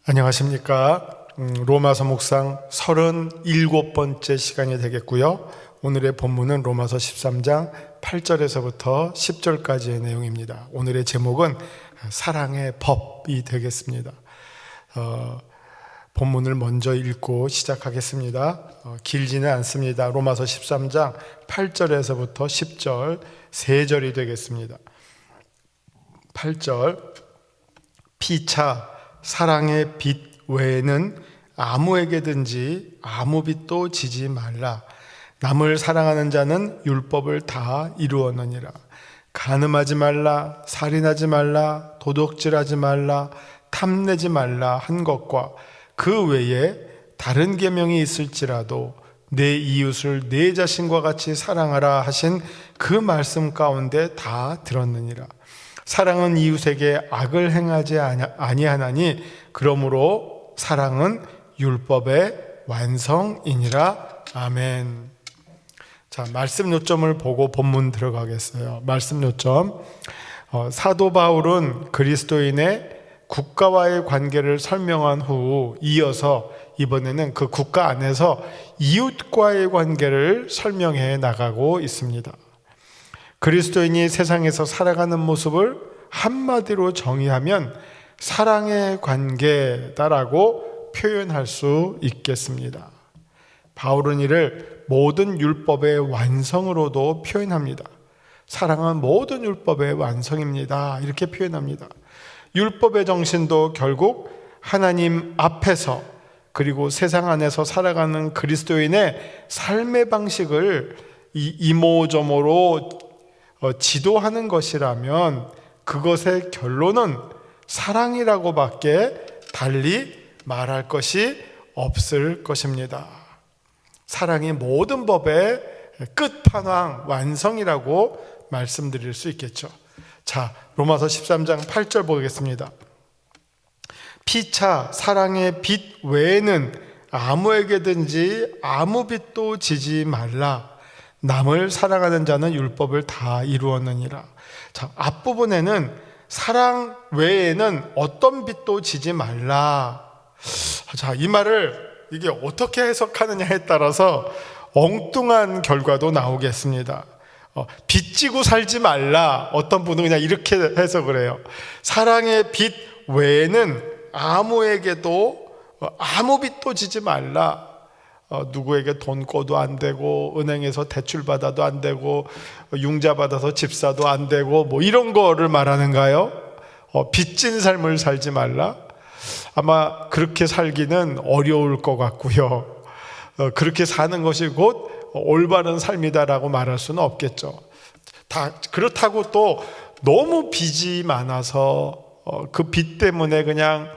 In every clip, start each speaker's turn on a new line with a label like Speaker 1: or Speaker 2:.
Speaker 1: 안녕하십니까. 로마서 묵상 37번째 시간이 되겠고요. 오늘의 본문은 로마서 13장 8절에서부터 10절까지의 내용입니다. 오늘의 제목은 사랑의 법이 되겠습니다. 본문을 먼저 읽고 시작하겠습니다. 길지는 않습니다. 로마서 13장 8절에서부터 10절 3절이 되겠습니다. 8절 피차 사랑의 빚 외에는 아무에게든지 아무 빚도 지지 말라. 남을 사랑하는 자는 율법을 다 이루었느니라. 간음하지 말라, 살인하지 말라, 도둑질하지 말라, 탐내지 말라 한 것과 그 외에 다른 계명이 있을지라도 내 이웃을 내 자신과 같이 사랑하라 하신 그 말씀 가운데 다 들었느니라. 사랑은 이웃에게 악을 행하지 아니하나니 그러므로 사랑은 율법의 완성이니라. 아멘. 자, 말씀 요점을 보고 본문 들어가겠어요. 말씀 요점. 사도 바울은 그리스도인의 국가와의 관계를 설명한 후 이어서 이번에는 그 국가 안에서 이웃과의 관계를 설명해 나가고 있습니다. 그리스도인이 세상에서 살아가는 모습을 한마디로 정의하면 사랑의 관계다라고 표현할 수 있겠습니다. 바울은 이를 모든 율법의 완성으로도 표현합니다. 사랑은 모든 율법의 완성입니다. 이렇게 표현합니다. 율법의 정신도 결국 하나님 앞에서 그리고 세상 안에서 살아가는 그리스도인의 삶의 방식을 이모저모로 지도하는 것이라면 그것의 결론은 사랑이라고밖에 달리 말할 것이 없을 것입니다. 사랑이 모든 법의 끝판왕 완성이라고 말씀드릴 수 있겠죠. 자, 로마서 13장 8절 보겠습니다. 피차 사랑의 빚 외에는 아무에게든지 아무 빚도 지지 말라. 남을 사랑하는 자는 율법을 다 이루었느니라. 자, 앞부분에는 사랑 외에는 어떤 빚도 지지 말라. 자, 이 말을 이게 어떻게 해석하느냐에 따라서 엉뚱한 결과도 나오겠습니다. 빚지고 살지 말라. 어떤 분은 그냥 이렇게 해석을 해요. 사랑의 빚 외에는 아무에게도 아무 빚도 지지 말라. 누구에게 돈 꿔도 안 되고 은행에서 대출 받아도 안 되고 융자 받아서 집 사도 안 되고 뭐 이런 거를 말하는가요? 빚진 삶을 살지 말라? 아마 그렇게 살기는 어려울 것 같고요. 그렇게 사는 것이 곧 올바른 삶이다라고 말할 수는 없겠죠. 그렇다고 또 너무 빚이 많아서 그 빚 때문에 그냥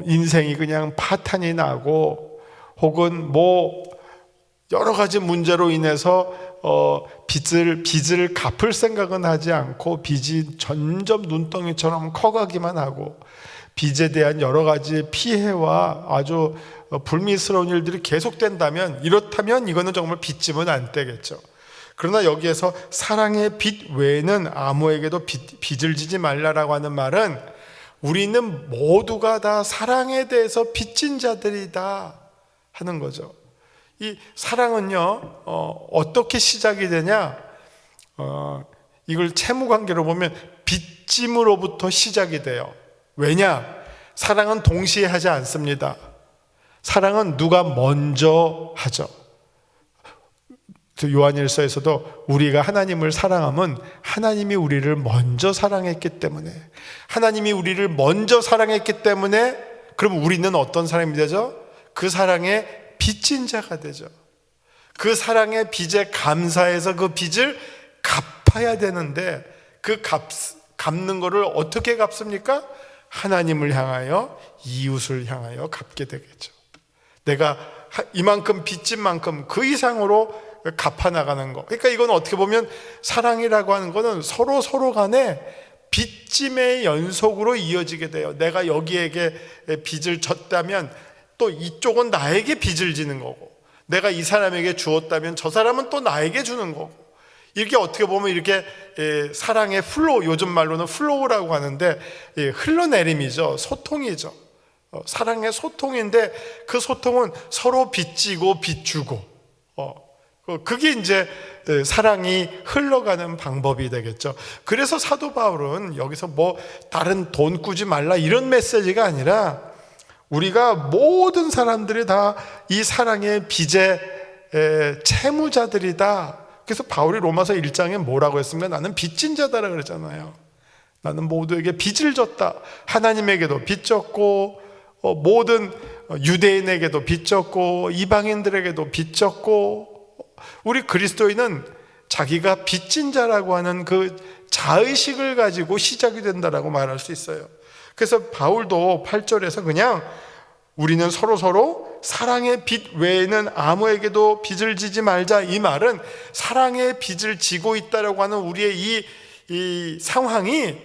Speaker 1: 인생이 그냥 파탄이 나고 혹은 뭐 여러 가지 문제로 인해서 빚을 갚을 생각은 하지 않고 빚이 점점 눈덩이처럼 커가기만 하고 빚에 대한 여러 가지 피해와 아주 불미스러운 일들이 계속된다면 이렇다면 이거는 정말 빚지면 안 되겠죠. 그러나 여기에서 사랑의 빚 외에는 아무에게도 빚을 지지 말라라고 하는 말은 우리는 모두가 다 사랑에 대해서 빚진 자들이다 하는 거죠. 이 사랑은요, 어떻게 시작이 되냐? 이걸 채무관계로 보면 빚짐으로부터 시작이 돼요. 왜냐? 사랑은 동시에 하지 않습니다. 사랑은 누가 먼저 하죠. 요한일서에서도 우리가 하나님을 사랑하면 하나님이 우리를 먼저 사랑했기 때문에 하나님이 우리를 먼저 사랑했기 때문에 그럼 우리는 어떤 사람이 되죠? 그 사랑의 빚진 자가 되죠. 그 사랑의 빚에 감사해서 그 빚을 갚아야 되는데 그 갚는 거를 어떻게 갚습니까? 하나님을 향하여 이웃을 향하여 갚게 되겠죠. 내가 이만큼 빚진 만큼 그 이상으로 갚아나가는 거. 그러니까 이건 어떻게 보면 사랑이라고 하는 거는 서로 간에 빚짐의 연속으로 이어지게 돼요. 내가 여기에게 빚을 졌다면 또 이쪽은 나에게 빚을 지는 거고 내가 이 사람에게 주었다면 저 사람은 또 나에게 주는 거고 이렇게 어떻게 보면 이렇게 사랑의 플로우, 요즘 말로는 플로우라고 하는데 흘러내림이죠. 소통이죠. 사랑의 소통인데 그 소통은 서로 빚지고 빚주고 그게 이제 사랑이 흘러가는 방법이 되겠죠. 그래서 사도 바울은 여기서 뭐 다른 돈 꾸지 말라 이런 메시지가 아니라 우리가 모든 사람들이 다 이 사랑의 빚의 채무자들이다. 그래서 바울이 로마서 1장에 뭐라고 했습니까? 나는 빚진 자다라고 그랬잖아요. 나는 모두에게 빚을 졌다. 하나님에게도 빚 졌고 모든 유대인에게도 빚 졌고 이방인들에게도 빚 졌고 우리 그리스도인은 자기가 빚진 자라고 하는 그 자의식을 가지고 시작이 된다라고 말할 수 있어요. 그래서 바울도 8절에서 그냥 우리는 서로 사랑의 빚 외에는 아무에게도 빚을 지지 말자, 이 말은 사랑의 빚을 지고 있다라고 하는 우리의 이 상황이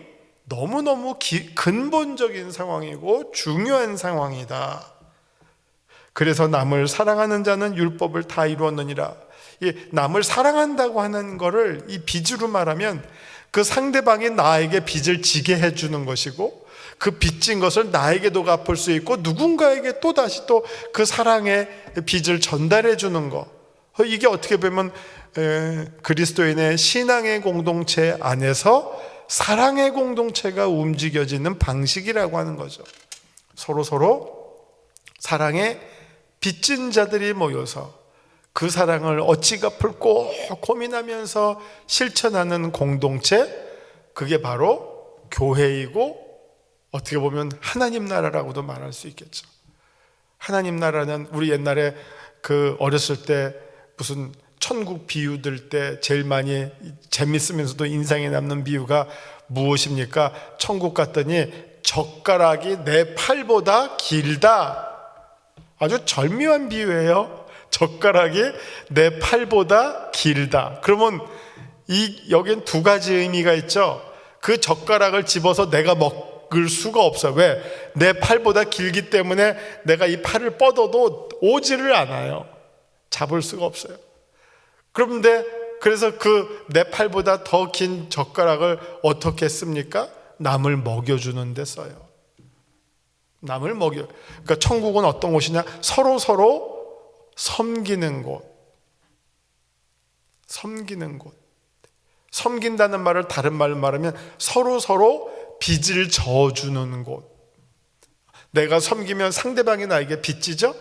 Speaker 1: 너무너무 근본적인 상황이고 중요한 상황이다. 그래서 남을 사랑하는 자는 율법을 다 이루었느니라. 남을 사랑한다고 하는 거를 이 빚으로 말하면 그 상대방이 나에게 빚을 지게 해주는 것이고 그 빚진 것을 나에게도 갚을 수 있고 누군가에게 또 다시 또 그 사랑의 빚을 전달해 주는 것. 이게 어떻게 보면 그리스도인의 신앙의 공동체 안에서 사랑의 공동체가 움직여지는 방식이라고 하는 거죠. 서로 사랑의 빚진 자들이 모여서 그 사랑을 어찌 갚을까 고민하면서 실천하는 공동체, 그게 바로 교회이고 어떻게 보면 하나님 나라라고도 말할 수 있겠죠. 하나님 나라는 우리 옛날에 그 어렸을 때 무슨 천국 비유 들 때 제일 많이 재밌으면서도 인상에 남는 비유가 무엇입니까? 천국 갔더니 젓가락이 내 팔보다 길다. 아주 절묘한 비유예요. 젓가락이 내 팔보다 길다. 그러면 여긴 두 가지 의미가 있죠. 그 젓가락을 집어서 내가 먹을 수가 없어요. 왜? 내 팔보다 길기 때문에 내가 이 팔을 뻗어도 오지를 않아요. 잡을 수가 없어요. 그런데 그래서 그 내 팔보다 더 긴 젓가락을 어떻게 씁니까? 남을 먹여주는 데 써요. 남을 먹여. 그러니까 천국은 어떤 곳이냐? 서로 섬기는 곳. 섬기는 곳. 섬긴다는 말을 다른 말로 말하면 서로 빚을 져주는 곳. 내가 섬기면 상대방이 나에게 빚지죠?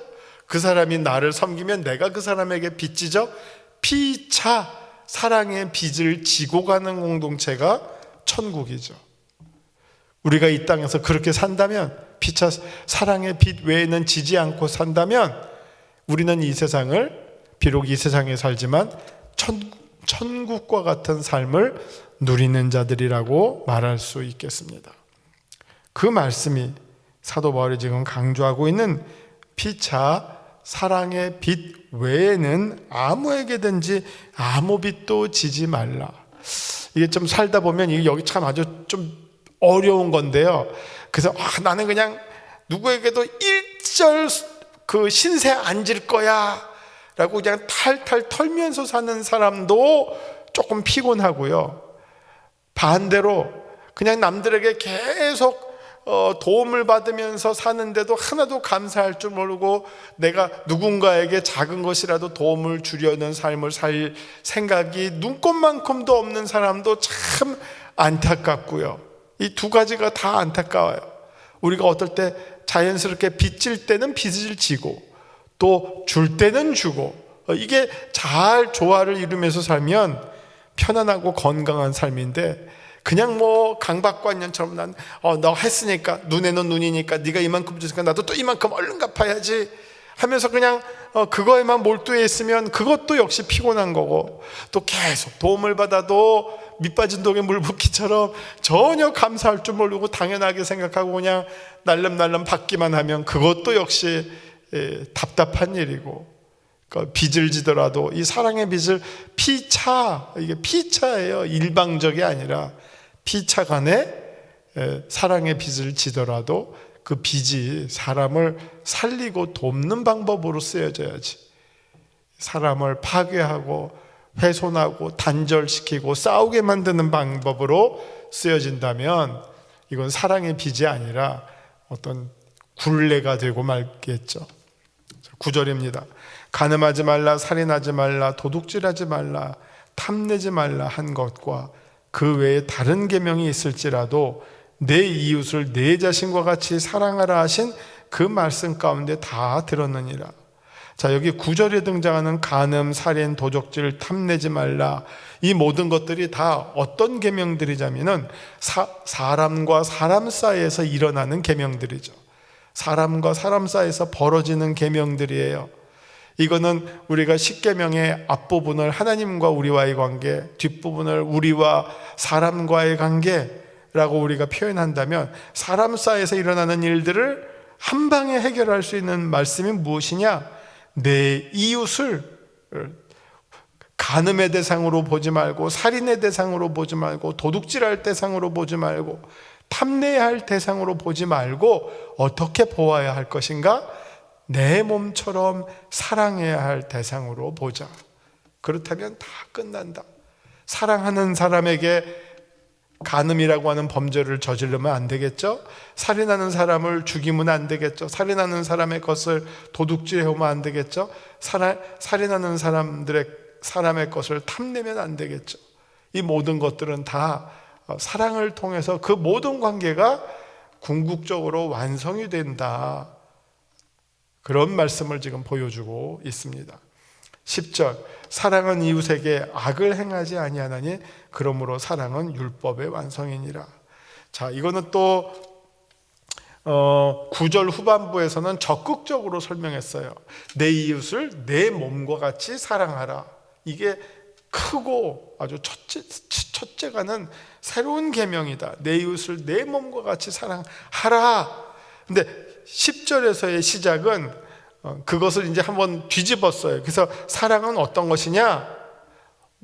Speaker 1: 그 사람이 나를 섬기면 내가 그 사람에게 빚지죠? 피차 사랑의 빚을 지고 가는 공동체가 천국이죠. 우리가 이 땅에서 그렇게 산다면, 피차 사랑의 빚 외에는 지지 않고 산다면 우리는 이 세상을, 비록 이 세상에 살지만 천국과 같은 삶을 누리는 자들이라고 말할 수 있겠습니다. 그 말씀이 사도 바울이 지금 강조하고 있는 피차 사랑의 빚 외에는 아무에게든지 아무 빚도 지지 말라. 이게 좀 살다 보면 이게 여기 참 아주 좀 어려운 건데요. 그래서 나는 그냥 누구에게도 일절 그 신세 안 질 거야 라고 그냥 탈탈 털면서 사는 사람도 조금 피곤하고요. 반대로 그냥 남들에게 계속 도움을 받으면서 사는데도 하나도 감사할 줄 모르고 내가 누군가에게 작은 것이라도 도움을 주려는 삶을 살 생각이 눈꼽만큼도 없는 사람도 참 안타깝고요. 이 두 가지가 다 안타까워요. 우리가 어떨 때 자연스럽게 빚질 때는 빚을 지고 또 줄 때는 주고, 이게 잘 조화를 이루면서 살면 편안하고 건강한 삶인데, 그냥 뭐 강박관념처럼 난 너 했으니까, 눈에는 눈이니까 네가 이만큼 줬으니까 나도 또 이만큼 얼른 갚아야지 하면서 그냥 그거에만 몰두해 있으면 그것도 역시 피곤한 거고, 또 계속 도움을 받아도 밑빠진 독에 물 붓기처럼 전혀 감사할 줄 모르고 당연하게 생각하고 그냥 날름날름 받기만 하면 그것도 역시 답답한 일이고, 그러니까 빚을 지더라도 이 사랑의 빚을 피차, 이게 피차예요. 일방적이 아니라 피차 간에 사랑의 빚을 지더라도 그 빚이 사람을 살리고 돕는 방법으로 쓰여져야지, 사람을 파괴하고 훼손하고 단절시키고 싸우게 만드는 방법으로 쓰여진다면 이건 사랑의 빚이 아니라 어떤 굴레가 되고 말겠죠. 9절입니다. 간음하지 말라, 살인하지 말라, 도둑질하지 말라, 탐내지 말라 한 것과 그 외에 다른 계명이 있을지라도 내 이웃을 내 자신과 같이 사랑하라 하신 그 말씀 가운데 다 들었느니라. 자, 여기 9절에 등장하는 간음, 살인, 도적질, 탐내지 말라, 이 모든 것들이 다 어떤 계명들이냐면은 사람과 사람 사이에서 일어나는 계명들이죠. 사람과 사람 사이에서 벌어지는 계명들이에요. 이거는 우리가 십계명의 앞부분을 하나님과 우리와의 관계, 뒷부분을 우리와 사람과의 관계라고 우리가 표현한다면, 사람 사이에서 일어나는 일들을 한 방에 해결할 수 있는 말씀이 무엇이냐? 내 이웃을 간음의 대상으로 보지 말고, 살인의 대상으로 보지 말고, 도둑질할 대상으로 보지 말고, 탐내야 할 대상으로 보지 말고 어떻게 보아야 할 것인가? 내 몸처럼 사랑해야 할 대상으로 보자. 그렇다면 다 끝난다. 사랑하는 사람에게 간음이라고 하는 범죄를 저지르면 안 되겠죠? 살인하는 사람을 죽이면 안 되겠죠? 살인하는 사람의 것을 도둑질해오면 안 되겠죠? 살인하는 사람의 것을 탐내면 안 되겠죠? 이 모든 것들은 다 사랑을 통해서 그 모든 관계가 궁극적으로 완성이 된다. 그런 말씀을 지금 보여주고 있습니다. 10절, 사랑은 이웃에게 악을 행하지 아니하나니 그러므로 사랑은 율법의 완성이니라. 자, 이거는 또 9절 후반부에서는 적극적으로 설명했어요. 내 이웃을 내 몸과 같이 사랑하라. 이게 크고 아주 첫째가는 새로운 계명이다. 내 이웃을 내 몸과 같이 사랑하라. 근데 10절에서의 시작은 그것을 이제 한번 뒤집었어요. 그래서 사랑은 어떤 것이냐?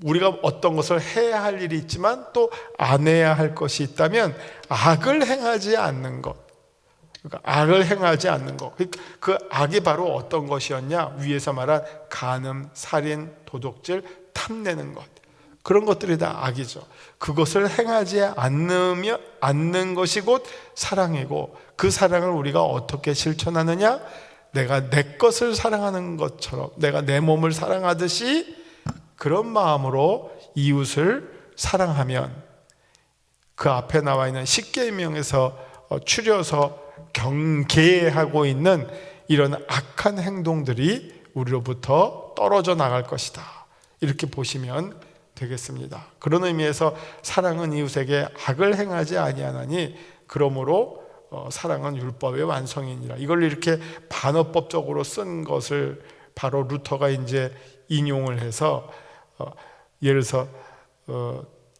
Speaker 1: 우리가 어떤 것을 해야 할 일이 있지만 또 안 해야 할 것이 있다면 악을 행하지 않는 것. 그러니까 악을 행하지 않는 것. 그 악이 바로 어떤 것이었냐? 위에서 말한 간음, 살인, 도둑질, 탐내는 것. 그런 것들이 다 악이죠. 그것을 행하지 않는 것이 곧 사랑이고, 그 사랑을 우리가 어떻게 실천하느냐? 내가 내 것을 사랑하는 것처럼, 내가 내 몸을 사랑하듯이 그런 마음으로 이웃을 사랑하면, 그 앞에 나와 있는 십계명에서 추려서 경계하고 있는 이런 악한 행동들이 우리로부터 떨어져 나갈 것이다. 이렇게 보시면 되겠습니다. 그런 의미에서 사랑은 이웃에게 악을 행하지 아니하나니 그러므로 사랑은 율법의 완성이니라. 이걸 이렇게 반어법적으로 쓴 것을 바로 루터가 이제 인용을 해서 예를 들어서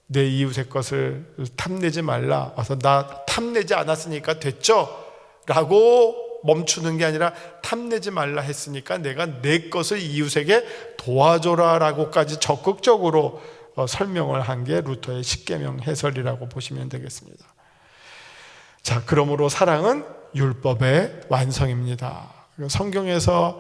Speaker 1: 내 이웃의 것을 탐내지 말라. 와서 나 탐내지 않았으니까 됐죠? 라고 멈추는 게 아니라 탐내지 말라 했으니까 내가 내 것을 이웃에게 도와줘라 라고까지 적극적으로 설명을 한 게 루터의 십계명 해설이라고 보시면 되겠습니다. 자, 그러므로 사랑은 율법의 완성입니다. 성경에서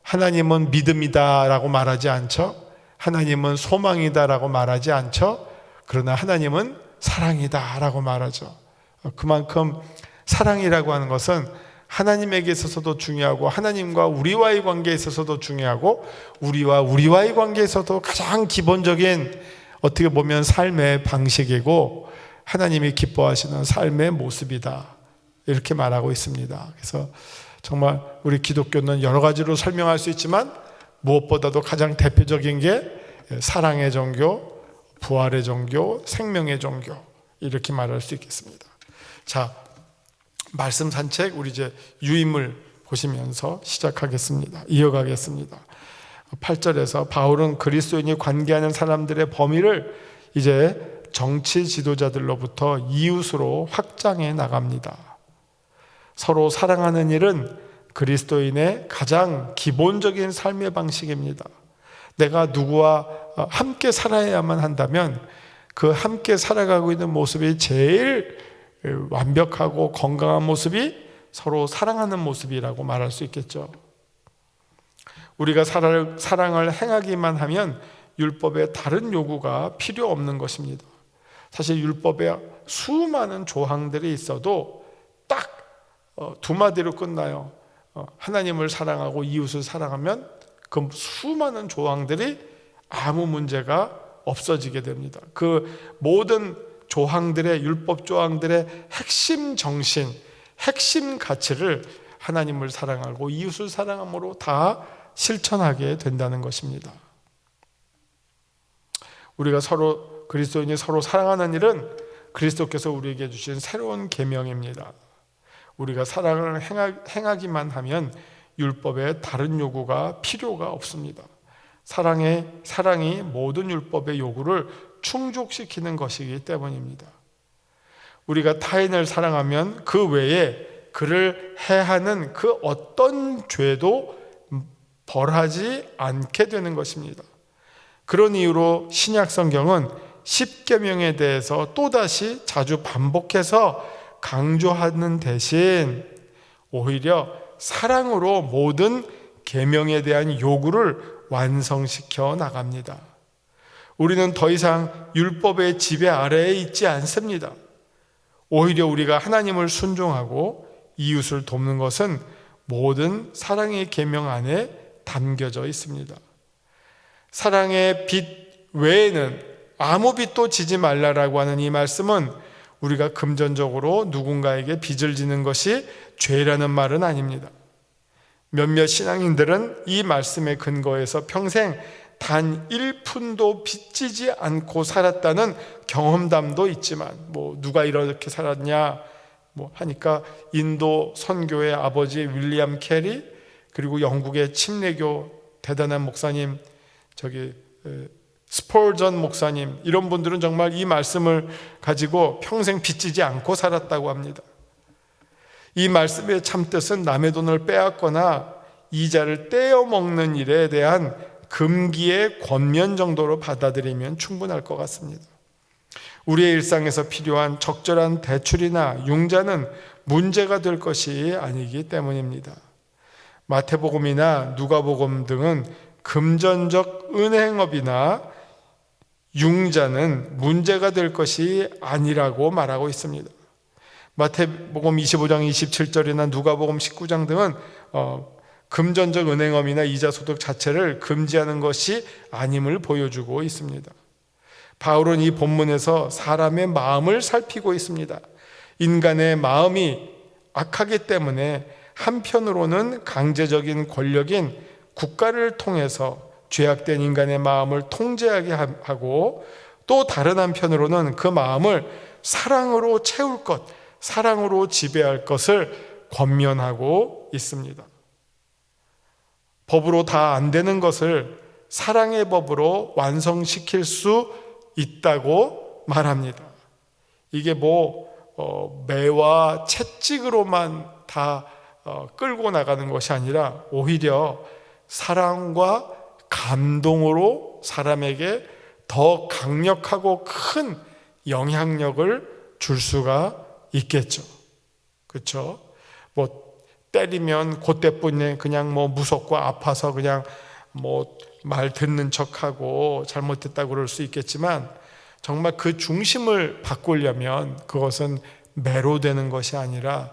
Speaker 1: 하나님은 믿음이다 라고 말하지 않죠? 하나님은 소망이다 라고 말하지 않죠? 그러나 하나님은 사랑이다 라고 말하죠. 그만큼 사랑이라고 하는 것은 하나님에게 있어서도 중요하고, 하나님과 우리와의 관계에 있어서도 중요하고, 우리와의 관계에 있어서도 가장 기본적인, 어떻게 보면 삶의 방식이고 하나님이 기뻐하시는 삶의 모습이다, 이렇게 말하고 있습니다. 그래서 정말 우리 기독교는 여러 가지로 설명할 수 있지만 무엇보다도 가장 대표적인 게 사랑의 종교, 부활의 종교, 생명의 종교, 이렇게 말할 수 있겠습니다. 자, 말씀 산책, 우리 이제 유인물 보시면서 시작하겠습니다. 이어가겠습니다. 8절에서 바울은 그리스도인이 관계하는 사람들의 범위를 이제 정치 지도자들로부터 이웃으로 확장해 나갑니다. 서로 사랑하는 일은 그리스도인의 가장 기본적인 삶의 방식입니다. 내가 누구와 함께 살아야만 한다면 그 함께 살아가고 있는 모습이 제일 완벽하고 건강한 모습이 서로 사랑하는 모습이라고 말할 수 있겠죠. 우리가 사랑을 행하기만 하면 율법에 다른 요구가 필요 없는 것입니다. 사실 율법에 수많은 조항들이 있어도 딱 두 마디로 끝나요. 하나님을 사랑하고 이웃을 사랑하면 그 수많은 조항들이 아무 문제가 없어지게 됩니다. 그 모든 조항들의, 율법 조항들의 핵심 정신, 핵심 가치를 하나님을 사랑하고 이웃을 사랑함으로 다 실천하게 된다는 것입니다. 우리가 서로, 그리스도인이 서로 사랑하는 일은 그리스도께서 우리에게 주신 새로운 계명입니다. 우리가 사랑을 행하기만 하면 율법에 다른 요구가 필요가 없습니다. 사랑이 모든 율법의 요구를 충족시키는 것이기 때문입니다. 우리가 타인을 사랑하면 그 외에 그를 해하는 그 어떤 죄도 벌하지 않게 되는 것입니다. 그런 이유로 신약 성경은 십계명에 대해서 또다시 자주 반복해서 강조하는 대신 오히려 사랑으로 모든 계명에 대한 요구를 완성시켜 나갑니다. 우리는 더 이상 율법의 지배 아래에 있지 않습니다. 오히려 우리가 하나님을 순종하고 이웃을 돕는 것은 모든 사랑의 계명 안에 담겨져 있습니다. 사랑의 빚 외에는 아무 빚도 지지 말라라고 하는 이 말씀은 우리가 금전적으로 누군가에게 빚을 지는 것이 죄라는 말은 아닙니다. 몇몇 신앙인들은 이 말씀에 근거해서 평생 단 1푼도 빚지지 않고 살았다는 경험담도 있지만, 누가 이렇게 살았냐 하니까 인도 선교의 아버지 윌리엄 캐리, 그리고 영국의 침례교 대단한 목사님 스펄전 목사님, 이런 분들은 정말 이 말씀을 가지고 평생 빚지지 않고 살았다고 합니다. 이 말씀의 참뜻은 남의 돈을 빼앗거나 이자를 떼어 먹는 일에 대한 금기의 권면 정도로 받아들이면 충분할 것 같습니다. 우리의 일상에서 필요한 적절한 대출이나 융자는 문제가 될 것이 아니기 때문입니다. 마태복음이나 누가복음 등은 금전적 은행업이나 융자는 문제가 될 것이 아니라고 말하고 있습니다. 마태복음 25장 27절이나 누가복음 19장 등은 금전적 은행업이나 이자 소득 자체를 금지하는 것이 아님을 보여주고 있습니다. 바울은 이 본문에서 사람의 마음을 살피고 있습니다. 인간의 마음이 악하기 때문에 한편으로는 강제적인 권력인 국가를 통해서 죄악된 인간의 마음을 통제하게 하고, 또 다른 한편으로는 그 마음을 사랑으로 채울 것, 사랑으로 지배할 것을 권면하고 있습니다. 법으로 다 안 되는 것을 사랑의 법으로 완성시킬 수 있다고 말합니다. 이게 매와 채찍으로만 다 끌고 나가는 것이 아니라 오히려 사랑과 감동으로 사람에게 더 강력하고 큰 영향력을 줄 수가 있겠죠. 그렇죠? 때리면 그때뿐에 그냥 무섭고 아파서 그냥 말 듣는 척하고 잘못했다고 그럴 수 있겠지만, 정말 그 중심을 바꾸려면 그것은 매로 되는 것이 아니라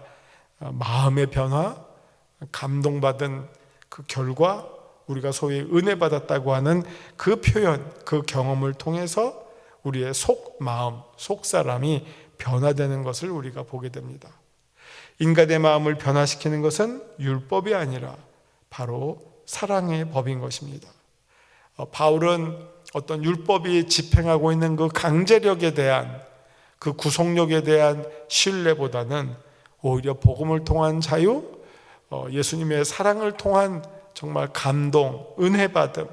Speaker 1: 마음의 변화, 감동받은 그 결과, 우리가 소위 은혜 받았다고 하는 그 표현, 그 경험을 통해서 우리의 속마음, 속사람이 변화되는 것을 우리가 보게 됩니다. 인간의 마음을 변화시키는 것은 율법이 아니라 바로 사랑의 법인 것입니다. 바울은 어떤 율법이 집행하고 있는 그 강제력에 대한, 그 구속력에 대한 신뢰보다는 오히려 복음을 통한 자유, 예수님의 사랑을 통한 정말 감동, 은혜 받음,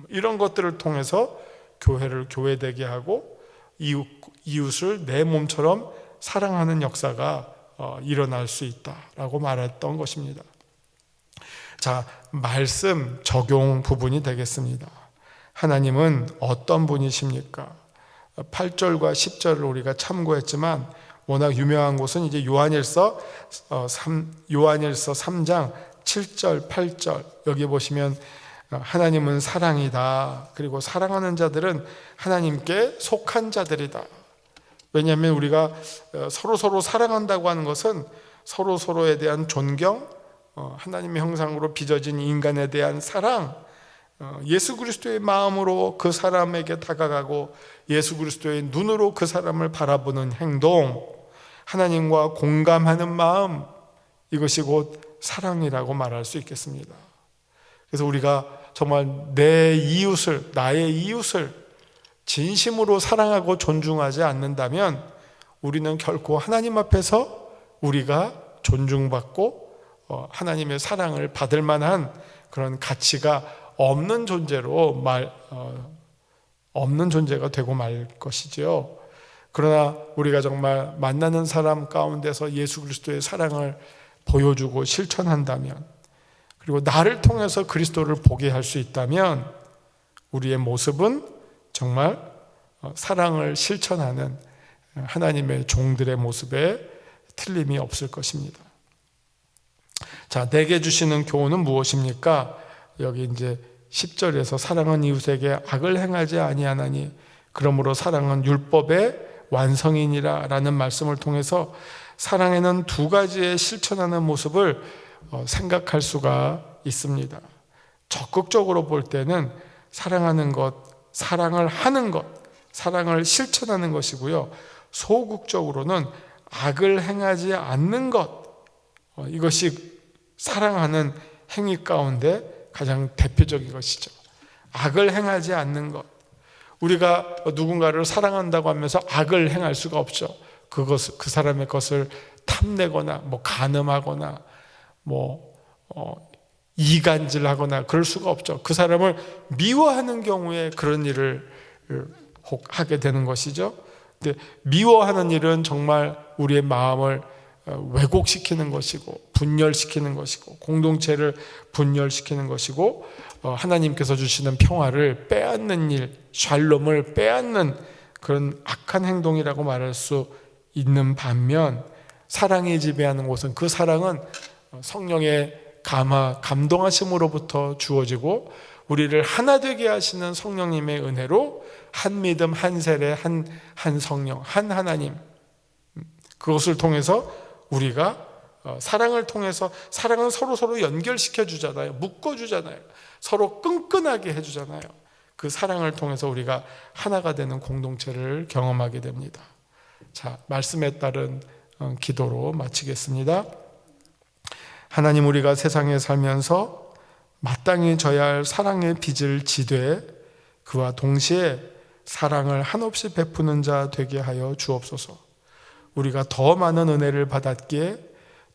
Speaker 1: 이런 것들을 통해서 교회를 교회되게 하고 이웃을 내 몸처럼 사랑하는 역사가 일어날 수 있다라고 말했던 것입니다. 자, 말씀 적용 부분이 되겠습니다. 하나님은 어떤 분이십니까? 8절과 10절을 우리가 참고했지만 워낙 유명한 곳은 이제 요한일서 3장 7절, 8절, 여기 보시면 하나님은 사랑이다. 그리고 사랑하는 자들은 하나님께 속한 자들이다. 왜냐하면 우리가 서로 사랑한다고 하는 것은 서로에 대한 존경, 하나님의 형상으로 빚어진 인간에 대한 사랑, 예수 그리스도의 마음으로 그 사람에게 다가가고 예수 그리스도의 눈으로 그 사람을 바라보는 행동, 하나님과 공감하는 마음, 이것이 곧 사랑이라고 말할 수 있겠습니다. 그래서 우리가 정말 나의 이웃을 진심으로 사랑하고 존중하지 않는다면 우리는 결코 하나님 앞에서 우리가 존중받고 하나님의 사랑을 받을 만한 그런 가치가 없는 존재가 되고 말 것이지요. 그러나 우리가 정말 만나는 사람 가운데서 예수 그리스도의 사랑을 보여주고 실천한다면, 그리고 나를 통해서 그리스도를 보게 할 수 있다면 우리의 모습은 정말 사랑을 실천하는 하나님의 종들의 모습에 틀림이 없을 것입니다. 자, 내게 주시는 교훈은 무엇입니까? 여기 이제 10절에서 사랑은 이웃에게 악을 행하지 아니하나니 그러므로 사랑은 율법의 완성이니라 라는 말씀을 통해서 사랑에는 두 가지의 실천하는 모습을 생각할 수가 있습니다. 적극적으로 볼 때는 사랑하는 것, 사랑을 하는 것, 사랑을 실천하는 것이고요. 소극적으로는 악을 행하지 않는 것, 이것이 사랑하는 행위 가운데 가장 대표적인 것이죠. 악을 행하지 않는 것. 우리가 누군가를 사랑한다고 하면서 악을 행할 수가 없죠. 그 사람의 것을 탐내거나 간음하거나 이간질하거나 그럴 수가 없죠. 그 사람을 미워하는 경우에 그런 일을 혹 하게 되는 것이죠. 근데 미워하는 일은 정말 우리의 마음을 왜곡시키는 것이고 분열시키는 것이고 공동체를 분열시키는 것이고 하나님께서 주시는 평화를 빼앗는 일, 샬롬을 빼앗는 그런 악한 행동이라고 말할 수 있는 반면, 사랑이 지배하는 곳은 그 사랑은 성령의 감동하심으로부터 주어지고 우리를 하나 되게 하시는 성령님의 은혜로 한 믿음, 한 세례, 한 성령, 한 하나님, 그것을 통해서 우리가 사랑을 통해서, 사랑은 서로 연결시켜 주잖아요. 묶어 주잖아요. 서로 끈끈하게 해 주잖아요. 그 사랑을 통해서 우리가 하나가 되는 공동체를 경험하게 됩니다. 자, 말씀에 따른 기도로 마치겠습니다. 하나님, 우리가 세상에 살면서 마땅히 져야 할 사랑의 빚을 지되 그와 동시에 사랑을 한없이 베푸는 자 되게 하여 주옵소서. 우리가 더 많은 은혜를 받았기에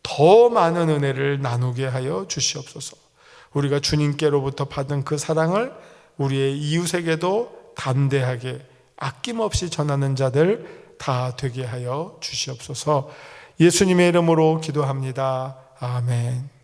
Speaker 1: 더 많은 은혜를 나누게 하여 주시옵소서. 우리가 주님께로부터 받은 그 사랑을 우리의 이웃에게도 담대하게 아낌없이 전하는 자들 다 되게 하여 주시옵소서. 예수님의 이름으로 기도합니다. 아멘.